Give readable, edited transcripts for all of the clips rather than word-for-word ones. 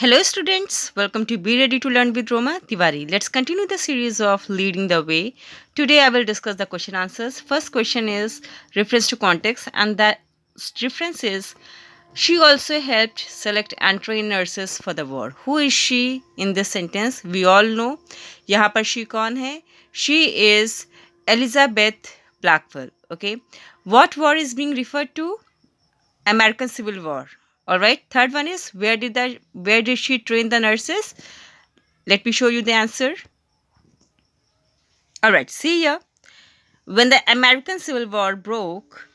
Hello, students. Welcome to Be Ready to Learn with Roma Tiwari. Let's continue the series of Leading the Way. Today, I will discuss the question answers. First question is reference to context, and that reference is she also helped select and train nurses for the war. Who is she in this sentence? We all know. यहाँ पर she कौन है? She is Elizabeth Blackwell. Okay. What war is being referred to? American Civil War. All right. Third one is where did she train the nurses? Let me show you the answer. All right. See here. When the American Civil War broke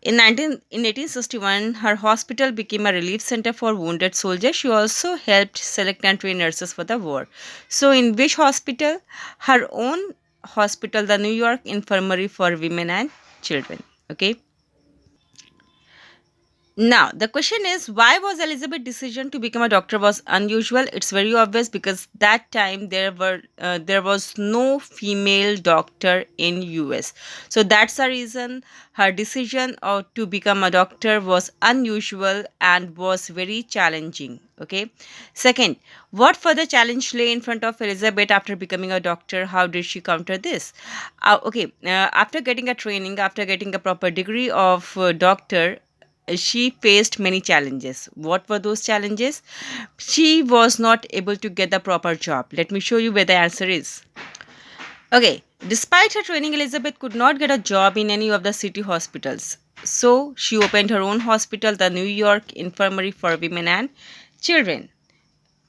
in 1861, her hospital became a relief center for wounded soldiers. She also helped select and train nurses for the war. So, in which hospital? Her own hospital, the New York Infirmary for Women and Children. Okay. Now, the question is why was Elizabeth's decision to become a doctor was unusual? It's very obvious because that time there was no female doctor in US. So that's the reason her decision to become a doctor was unusual and was very challenging. Okay. Second, what further challenge lay in front of Elizabeth after becoming a doctor? How did she counter this? After getting a training, after getting a proper degree of doctor, she faced many challenges. What were those challenges? She was not able to get the proper job. Let me show you where the answer is. Okay, despite her training, Elizabeth could not get a job in any of the city hospitals. So she opened her own hospital, the New York Infirmary for Women and Children.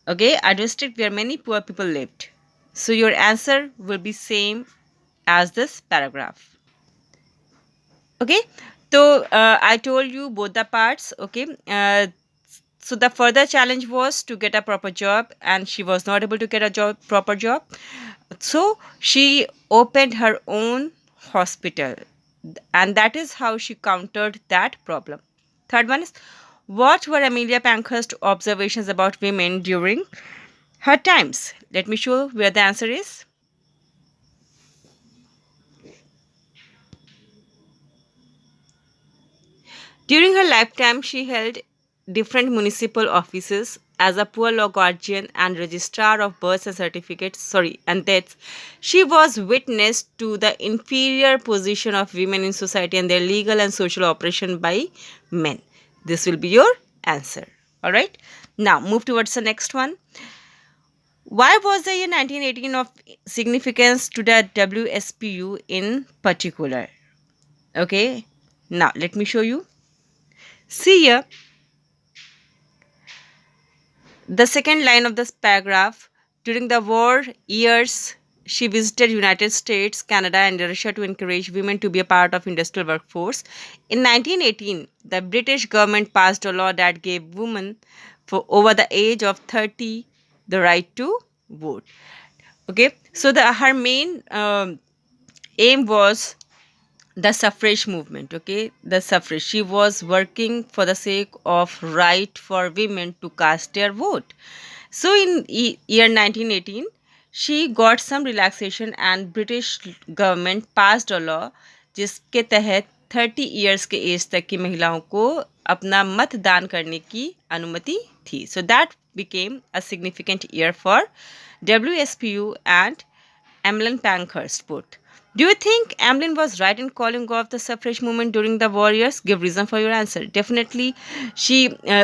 Okay, a district where many poor people lived. So your answer will be same as this paragraph. Okay, so I told you both the parts. Okay, so the further challenge was to get a proper job, and she was not able to get a proper job. So she opened her own hospital, and that is how she countered that problem. Third one is what were Amelia Pankhurst's observations about women during her times? Let me show where the answer is. During her lifetime, she held different municipal offices as a poor law guardian and registrar of births and certificates, and deaths. She was witness to the inferior position of women in society and their legal and social oppression by men. This will be your answer. All right. Now move towards the next one. Why was the year 1918 of significance to the WSPU in particular? Okay. Now let me show you. See here. The second line of this paragraph, during the war years, she visited United States, Canada and Russia to encourage women to be a part of industrial workforce. In 1918, the British government passed a law that gave women for over the age of 30 the right to vote. Okay, so her main aim was the suffrage movement. Okay, the suffrage, she was working for the sake of right for women to cast their vote. So in year 1918 she got some relaxation and British government passed a law जिसके तहत 30 years के as तक की महिलाओं को अपना मतदान करने की अनुमति थी. So that became a significant year for WSPU and Emmeline Pankhurst both. Do you think Emmeline was right in calling off the suffrage movement during the war years? Give reason for your answer. Definitely,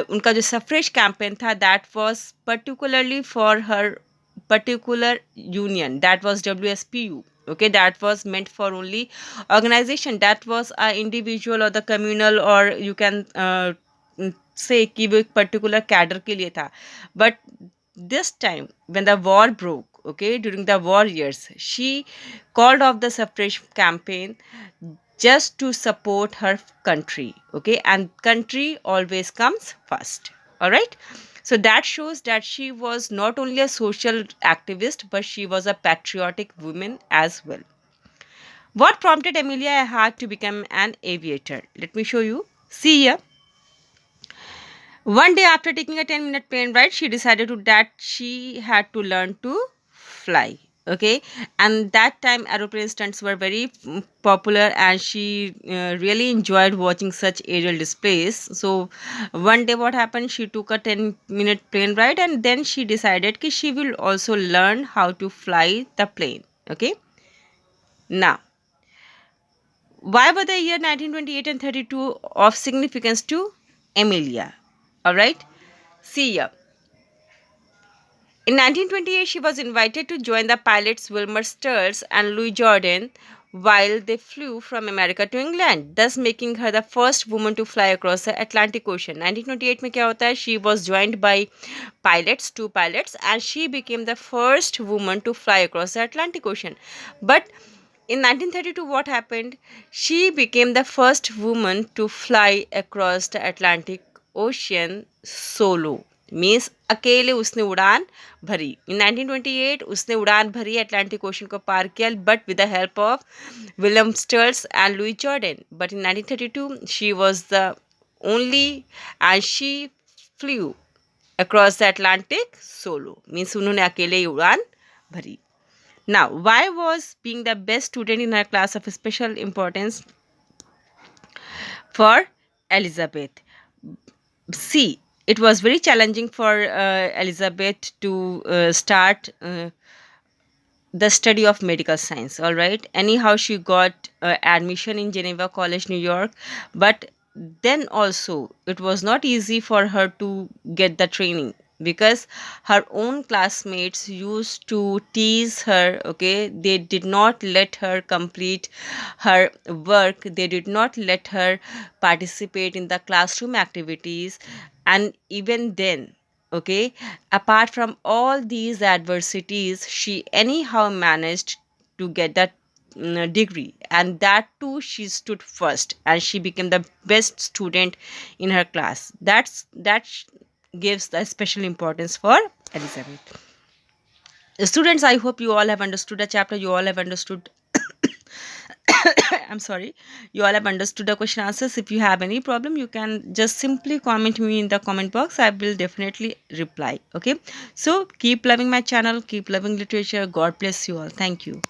उनका जो suffrage campaign था, that was particularly for her particular union, that was WSPU. Okay, that was meant for only organization, that was a individual or the communal, or you can say कि वो एक particular cadre के लिए था. But this time when the war broke, okay, during the war years, she called off the suffrage campaign just to support her country. Okay, and country always comes first. All right, so that shows that she was not only a social activist but she was a patriotic woman as well. What prompted Amelia Earhart to become an aviator? Let me show you. See here. One day after taking a 10-minute plane ride, she decided that she had to learn to fly. Okay, and that time aeroplane stunts were very popular, and she really enjoyed watching such aerial displays. So one day what happened, she took a 10-minute plane ride, and then she decided that she will also learn how to fly the plane. Okay, now why were the year 1928 and 32 of significance to Amelia? All right, see ya. In 1928, she was invited to join the pilots Wilmer Sturz and Louis Jordan while they flew from America to England, thus making her the first woman to fly across the Atlantic Ocean. 1928 में क्या होता है? She was joined by two pilots, and she became the first woman to fly across the Atlantic Ocean. But in 1932, what happened? She became the first woman to fly across the Atlantic Ocean solo. Means अकेले उसने उड़ान भरी. इन 1928 उसने उड़ान भरी, Atlantic ocean को पार किया, but with the help of William Stultz and Louis Jordan. But in 1932 she was the only and she flew across the Atlantic solo. Means उन्होंने अकेले ही उड़ान भरी. Now, why was being the best student in her class of special importance for Elizabeth? See, it was very challenging for Elizabeth to start the study of medical science. All right, anyhow she got admission in Geneva College, New York, but then also it was not easy for her to get the training because her own classmates used to tease her. Okay, they did not let her complete her work, they did not let her participate in the classroom activities. And even then, okay, apart from all these adversities, she anyhow managed to get that degree, and that too she stood first and she became the best student in her class. Gives the special importance for Elizabeth. Students, I hope you all have understood the chapter, you all have understood I'm sorry, you all have understood the question answers. If you have any problem, you can just simply comment me in the comment box. I will definitely reply. Okay, so keep loving my channel, keep loving literature. God bless you all. Thank you.